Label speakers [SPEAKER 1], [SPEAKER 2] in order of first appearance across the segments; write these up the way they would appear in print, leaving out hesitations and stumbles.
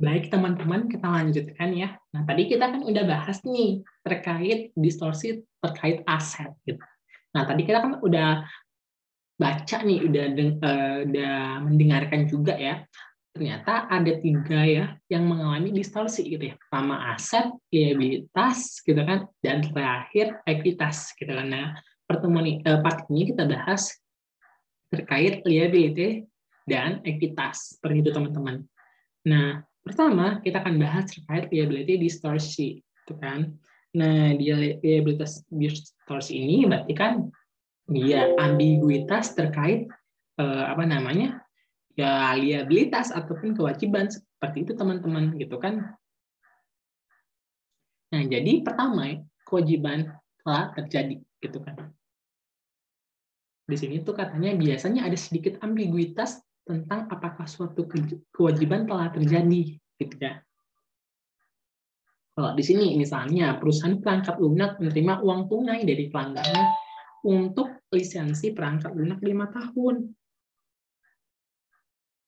[SPEAKER 1] Baik teman-teman, kita lanjutkan ya. Nah, tadi kita kan udah bahas nih terkait distorsi terkait aset gitu. Nah, tadi kita kan udah baca nih, udah mendengarkan juga ya. Ternyata ada 3 ya yang mengalami distorsi gitu ya. Pertama aset, liabilitas gitu kan, dan terakhir ekuitas gitu kan. Nah, pertemuan part ini kita bahas terkait liability dan ekuitas. Seperti itu teman-teman. Nah, pertama kita akan bahas terkait liability distorsi, gitu kan. Nah, di liabilitas distorsi ini berarti kan dia ambiguitas terkait apa namanya? Ya liabilitas ataupun kewajiban seperti itu teman-teman, gitu kan. Nah, jadi pertama kewajiban telah terjadi, gitu kan. Di sini tuh katanya biasanya ada sedikit ambiguitas tentang apakah suatu kewajiban telah terjadi, gitu ya. Kalau di sini misalnya perusahaan perangkat lunak menerima uang tunai dari pelanggannya untuk lisensi perangkat lunak 5 tahun.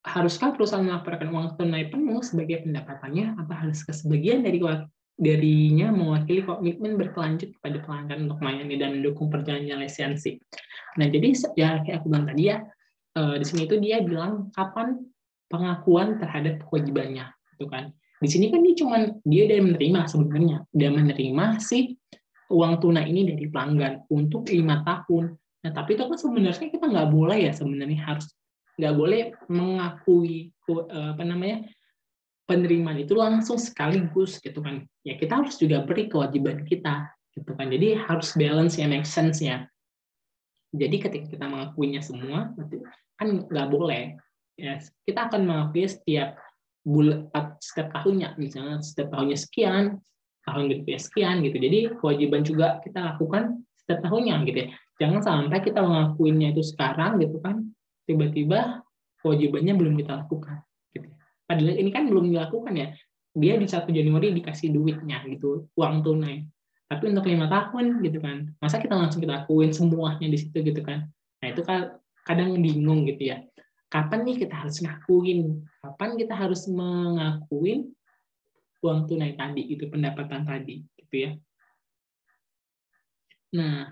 [SPEAKER 1] Haruskah perusahaan melaporkan uang tunai penuh sebagai pendapatannya atau harus sebagian darinya mewakili komitmen berkelanjut kepada pelanggan untuk melayani dan mendukung perjalanan lisensi. Nah, jadi ya kayak aku bilang tadi ya, di sini itu dia bilang kapan pengakuan terhadap kewajibannya, gitu kan. Di sini kan dia udah menerima sebenarnya, dia menerima si uang tunai ini dari pelanggan untuk 5 tahun. Nah, tapi itu kan sebenarnya kita nggak boleh ya sebenarnya nggak boleh mengakui apa namanya penerimaan itu langsung sekaligus gitu kan. Ya kita harus juga beri kewajiban kita gitu kan. Jadi harus balance ya, make sense ya. Jadi ketika kita mengakuinya semua, kan nggak boleh. Ya, kita akan mengakui setiap tahunnya, misalnya setiap tahunnya sekian, tahun berikutnya sekian gitu. Jadi kewajiban juga kita lakukan setiap tahunnya gitu ya. Jangan sampai kita mengakuinya itu sekarang gitu kan, tiba-tiba kewajibannya belum kita lakukan. Gitu. Padahal ini kan belum dilakukan ya. Dia di 1 Januari dikasih duitnya gitu, uang tunai. Tapi untuk 5 tahun gitu kan, masa kita langsung kita akuin semuanya di situ gitu kan. Nah itu kan kadang bingung gitu ya. Kapan nih kita harus ngakuin? Kapan kita harus mengakuin uang tunai tadi, itu pendapatan tadi gitu ya. Nah,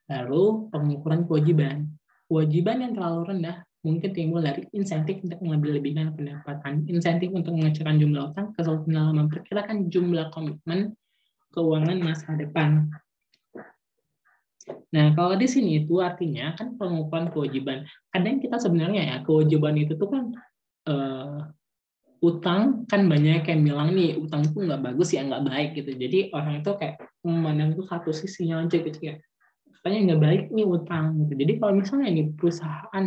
[SPEAKER 1] lalu pengukuran kewajiban. Kewajiban yang terlalu rendah mungkin timbul dari insentif untuk melebih-lebihkan pendapatan, insentif untuk mengecilkan jumlah utang, kesulitan dalam memperkirakan jumlah komitmen keuangan masa depan. Nah, kalau di sini itu artinya kan pengukuran kewajiban. Kadang kita sebenarnya ya kewajiban itu tuh kan utang kan banyak yang bilang nih utang itu nggak bagus ya, nggak baik gitu. Jadi orang itu kayak memandang itu satu sisinya aja gitu ya. Katanya nggak baik nih utang gitu. Jadi kalau misalnya nih perusahaan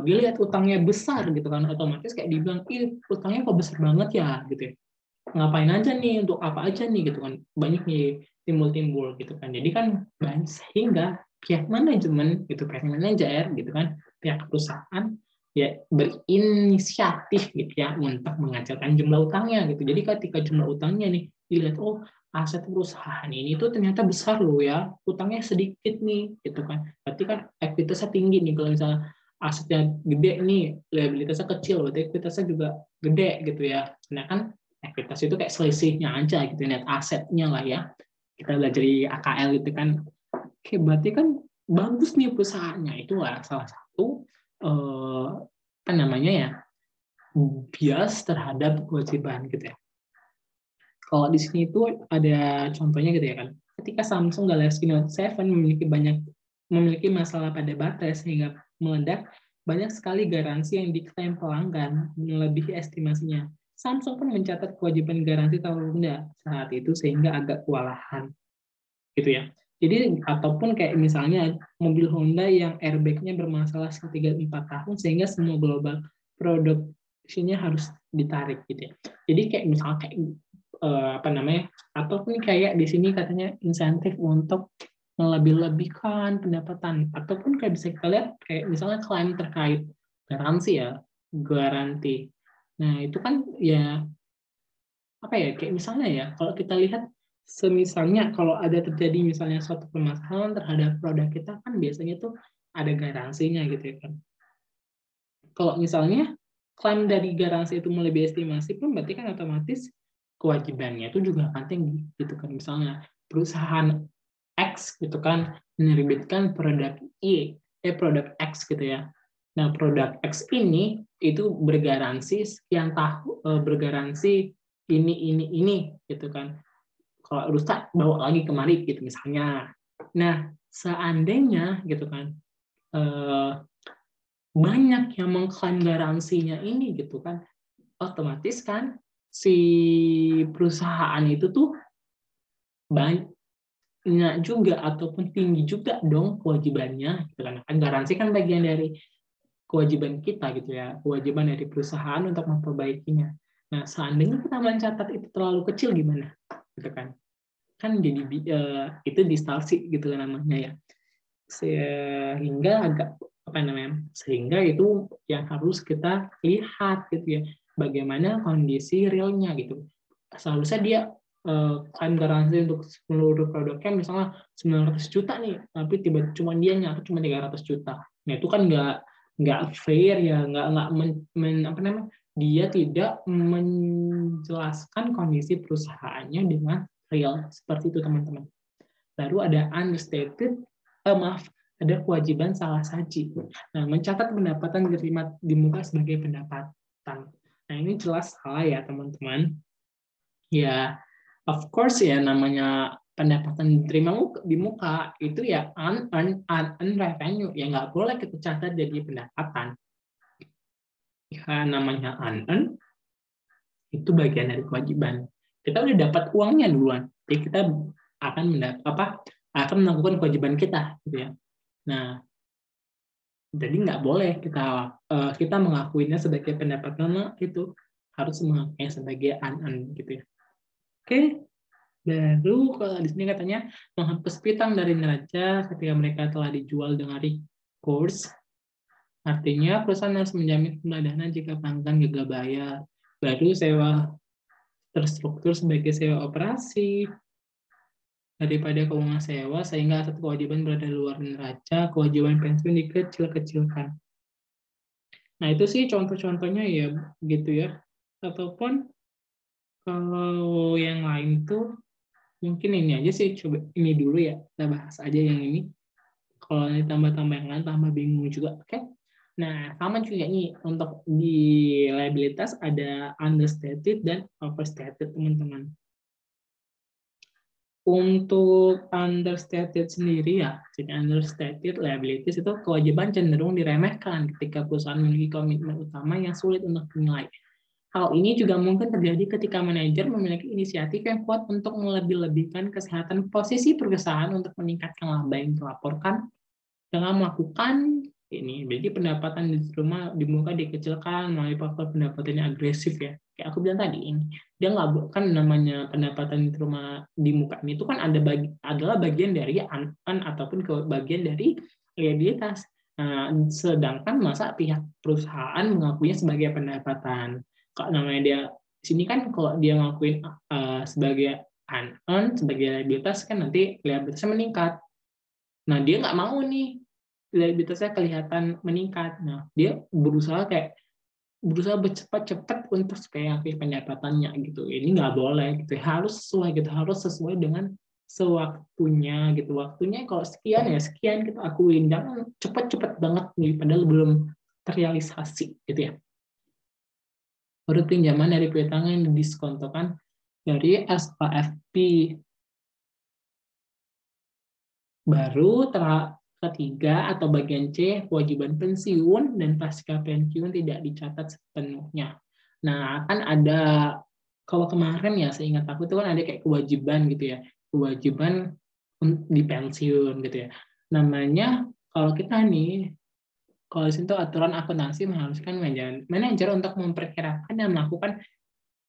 [SPEAKER 1] dilihat utangnya besar gitu kan, otomatis kayak dibilang, ih utangnya kok besar banget ya gitu ya. Ngapain aja nih, untuk apa aja nih gitu kan, banyak nih timbul-timbul gitu kan. Jadi kan sehingga pihak manajemen gitu, pihak manajer gitu kan, pihak perusahaan ya berinisiatif gitu ya untuk mengecilkan jumlah utangnya gitu. Jadi ketika jumlah utangnya nih dilihat, oh aset perusahaan ini tuh ternyata besar loh ya, utangnya sedikit nih gitu kan. Berarti kan ekuitasnya tinggi nih. Kalau misalnya asetnya gede nih, liabilitasnya kecil, berarti ekuitasnya juga gede gitu ya. Nah kan ekuitas itu kayak selisihnya aja gitu, net asetnya lah ya. Kita belajar di AKL gitu kan. Oke, berarti kan bagus nih perusahaannya. Itulah salah satu apa namanya ya, bias terhadap kewajiban gitu ya. Kalau di sini itu ada contohnya gitu ya kan. Ketika Samsung Galaxy Note 7 memiliki masalah pada baterai sehingga meledak, banyak sekali garansi yang diklaim pelanggan melebihi estimasinya. Samsung pun mencatat kewajiban garansi terlalu rendah saat itu sehingga agak kewalahan, gitu ya. Jadi ataupun kayak misalnya mobil Honda yang airbag-nya bermasalah sekitar 4 tahun sehingga semua global produksinya harus ditarik gitu ya. Jadi kayak misalnya kayak apa namanya, ataupun kayak di sini katanya insentif untuk melebih-lebihkan pendapatan, ataupun kayak bisa kita lihat kayak misalnya klaim terkait garansi ya, garansi. Nah itu kan ya apa ya, kayak misalnya ya kalau kita lihat semisalnya kalau ada terjadi misalnya suatu permasalahan terhadap produk kita kan biasanya tuh ada garansinya gitu ya kan. Kalau misalnya klaim dari garansi itu melebihi estimasi pun berarti kan otomatis kewajibannya itu juga akan tinggi gitu kan. Misalnya perusahaan X gitu kan menerbitkan produk produk X gitu ya. Nah, produk X ini itu bergaransi sekian tahun, bergaransi ini gitu kan. Kalau rusak bawa lagi kemari gitu misalnya. Nah, seandainya gitu kan banyak yang mengklaim garansinya ini gitu kan, otomatis kan si perusahaan itu tuh banyak juga ataupun tinggi juga dong kewajibannya gitu kan. Garansi kan bagian dari kewajiban kita gitu ya, kewajiban dari perusahaan untuk memperbaikinya. Nah, seandainya kita mencatat itu terlalu kecil gimana gitu kan, jadi itu distorsi gitu kan namanya ya, sehingga sehingga itu yang harus kita lihat gitu ya, bagaimana kondisi realnya gitu. Seharusnya dia klaim garansi untuk seluruh produknya misalnya 900 juta nih, tapi tiba-tiba cuma dia nyatet cuma 300 juta. Nah, itu kan nggak fair ya, dia tidak menjelaskan kondisi perusahaannya dengan real seperti itu teman-teman. Baru ada understated, ada kewajiban salah saji. Nah, mencatat pendapatan diterima di muka sebagai pendapatan. Nah, ini jelas salah ya teman-teman. Ya, of course ya, namanya pendapatan diterima di muka itu ya unearned revenue, ya nggak boleh kita catat jadi pendapatan. Ya, namanya unearned itu bagian dari kewajiban. Kita udah dapat uangnya duluan, jadi kita akan melakukan kewajiban kita, gitu ya. Nah, jadi nggak boleh kita mengakuinya sebagai pendapatan, itu harus mengakuinya sebagai unearned, gitu ya. Oke. Baru kalau di sini katanya menghapus piutang dari neraca ketika mereka telah dijual dengan recourse. Artinya perusahaan harus menjamin sejumlah dana jika pelanggan gagal bayar. Baru sewa terstruktur sebagai sewa operasi daripada keuangan sewa, sehingga aset kewajiban berada di luar neraca, kewajiban pensiun dikecil-kecilkan. Nah, itu sih contoh-contohnya ya gitu ya. Ataupun kalau yang lain tuh mungkin ini aja sih, coba ini dulu ya, kita bahas aja yang ini. Kalau ditambah-tambah yang lain, tambah bingung juga. Oke? Nah, sama juga nih, untuk di liabilitas ada understated dan overstated, teman-teman. Untuk understated sendiri ya, jadi understated liabilities itu kewajiban cenderung diremehkan ketika perusahaan memiliki komitmen utama yang sulit untuk dinilai. Hal ini juga mungkin terjadi ketika manajer memiliki inisiatif yang kuat untuk melebih-lebihkan kesehatan posisi perusahaan untuk meningkatkan laba yang dilaporkan dengan melakukan ini. Jadi pendapatan di muka dikecilkan melalui faktor pendapatannya agresif ya. Kayak aku bilang tadi, ini dia nggak, kan namanya pendapatan di muka ini itu kan adalah bagian dari ataupun bagian dari liabilitas. Nah, sedangkan masa pihak perusahaan mengakuinya sebagai pendapatan. Kalau namanya dia di sini kan kalau dia ngakuin sebagai unearned, sebagai liabilitas kan nanti liabilitasnya meningkat. Nah, dia nggak mau nih liabilitasnya kelihatan meningkat. Nah, dia berusaha bercepat-cepat untuk supaya pendapatannya gitu. Ini nggak boleh gitu. Harus sesuai gitu. Harus sesuai dengan sewaktunya gitu. Waktunya kalau sekian ya sekian kita akuin. Jangan cepat-cepat banget nih padahal belum terrealisasi gitu ya. Baru pinjaman dari piutang yang didiskontokan dari SPFP. Baru ketiga atau bagian C, kewajiban pensiun dan pasca pensiun tidak dicatat sepenuhnya. Nah, kan ada, kalau kemarin ya seingat aku itu kan ada kayak kewajiban gitu ya, kewajiban di pensiun gitu ya. Namanya kalau kita nih, kalau di sini aturan akuntansi mengharuskan manajer untuk memperkirakan dan melakukan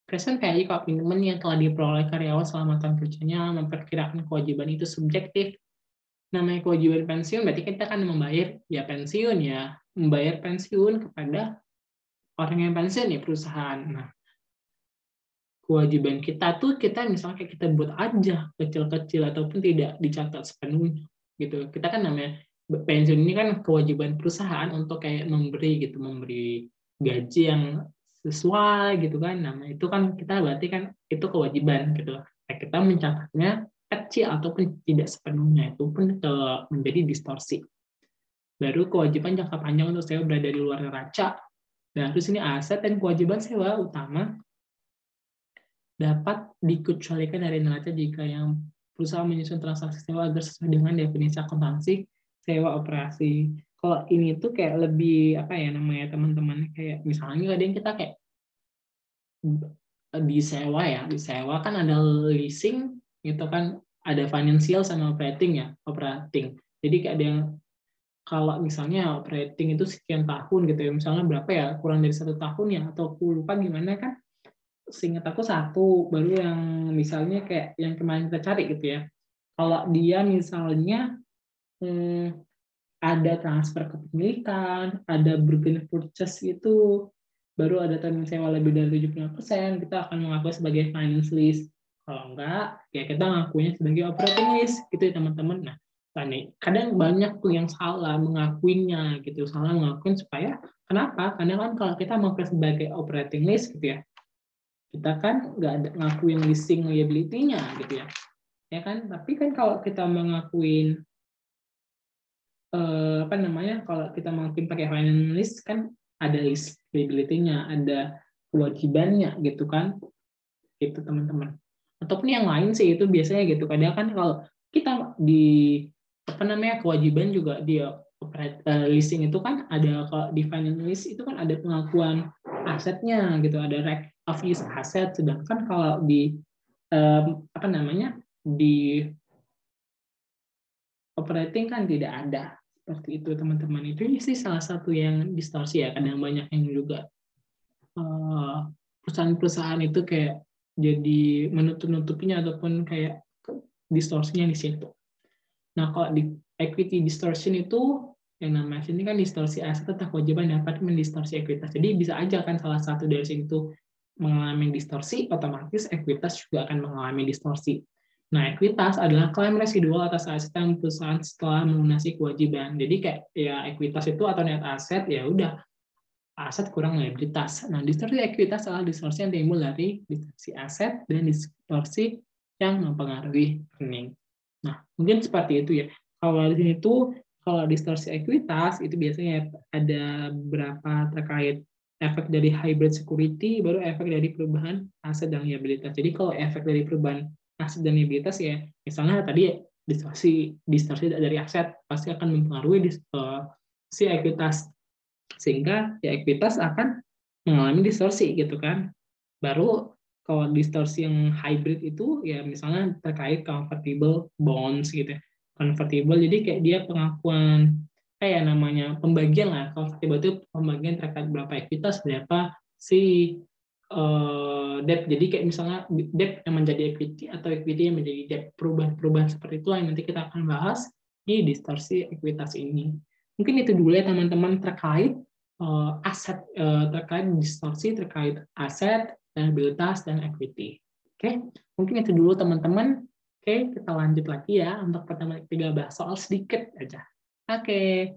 [SPEAKER 1] present value komitmen yang telah diperoleh karyawan selama tahun kerjanya, memperkirakan kewajiban itu subjektif. Namanya kewajiban pensiun berarti kita akan membayar membayar pensiun kepada orang yang pensiun ya, perusahaan. Nah, kewajiban kita tuh kita misalnya kayak kita buat aja kecil-kecil ataupun tidak dicatat sepenuhnya gitu. Kita kan namanya pensiun ini kan kewajiban perusahaan untuk kayak memberi gaji yang sesuai gitu kan. Nah, itu kan kita berarti kan itu kewajiban gitu. Nah, kita mencatatnya kecil ataupun tidak sepenuhnya, itu pun menjadi distorsi. Baru kewajiban jangka panjang untuk sewa berada di luar neraca. Nah, terus ini aset dan kewajiban sewa utama dapat dikecualikan dari neraca jika yang perusahaan menyusun transaksi sewa agar sesuai dengan definisi akuntansi sewa operasi. Kalau ini tuh kayak lebih apa ya namanya teman-teman, kayak misalnya kadang kita kayak disewa kan ada leasing gitu kan, ada financial sama operating. Jadi kayak ada yang kalau misalnya operating itu sekian tahun gitu ya, misalnya berapa ya, kurang dari 1 tahun ya, atau aku lupa gimana kan, seingat aku 1, baru yang misalnya kayak yang kemarin kita cari gitu ya, kalau dia misalnya ada transfer kepemilikan, ada bergen purchase itu, baru ada termin sewa lebih dari 75%, kita akan mengakui sebagai finance lease. Kalau enggak, ya kita ngakuinya sebagai operating lease gitu ya teman-teman. Nah, kadang banyak tuh yang salah mengakuinya gitu, salah mengakuin supaya kenapa? Karena kan kalau kita mengakui sebagai operating lease gitu ya, kita kan nggak ada ngakuin leasing liability-nya gitu ya kan. Tapi kan kalau kita mengakuin kalau kita mungkin pakai finance list kan ada list liability-nya, ada kewajibannya gitu kan, gitu teman-teman. Ataupun yang lain sih itu biasanya gitu. Kadang kan kalau kita di kewajiban juga dia leasing itu kan ada, kalau di finance list itu kan ada pengakuan asetnya gitu, ada right of use aset. Sedangkan kalau di di operating kan tidak ada. Seperti itu teman-teman. Itu sih salah satu yang distorsi ya. Kadang banyak yang juga perusahaan-perusahaan itu kayak jadi menutup-nutupinya ataupun kayak distorsinya di situ. Nah, kalau di equity distortion itu yang namanya sini kan distorsi aset atau kewajiban dapat mendistorsi ekuitas. Jadi bisa aja kan salah satu dari situ mengalami distorsi, otomatis ekuitas juga akan mengalami distorsi. Nah, ekuitas adalah klaim residual atas aset yang perusahaan setelah melunasi kewajiban. Jadi kayak ya ekuitas itu atau net aset ya udah aset kurang liabilitas. Nah, distorsi ekuitas adalah distorsi yang timbul dari distorsi aset dan distorsi yang mempengaruhi earning. Nah, mungkin seperti itu ya. Kalau di sini tuh kalau distorsi ekuitas itu biasanya ada beberapa terkait efek dari hybrid security, baru efek dari perubahan aset dan liabilitas. Jadi kalau efek dari perubahan aset dan liabilitas ya, misalnya tadi distorsi dari aset pasti akan mempengaruhi si ekuitas, sehingga ya ekuitas akan mengalami distorsi gitu kan. Baru kalau distorsi yang hybrid itu ya misalnya terkait convertible bonds gitu ya. Convertible jadi kayak dia pengakuan kayak namanya pembagian lah. Convertible itu pembagian terkait berapa ekuitas, berapa si debt. Jadi kayak misalnya debt yang menjadi equity atau equity yang menjadi debt, perubahan-perubahan seperti itu yang nanti kita akan bahas di distorsi ekuitas ini. Mungkin itu dulu ya teman-teman terkait aset, terkait distorsi terkait aset, liabilitas, dan equity. Oke, mungkin itu dulu teman-teman. Oke, kita lanjut lagi ya untuk pertemuan ketiga, bahas soal sedikit aja. Oke.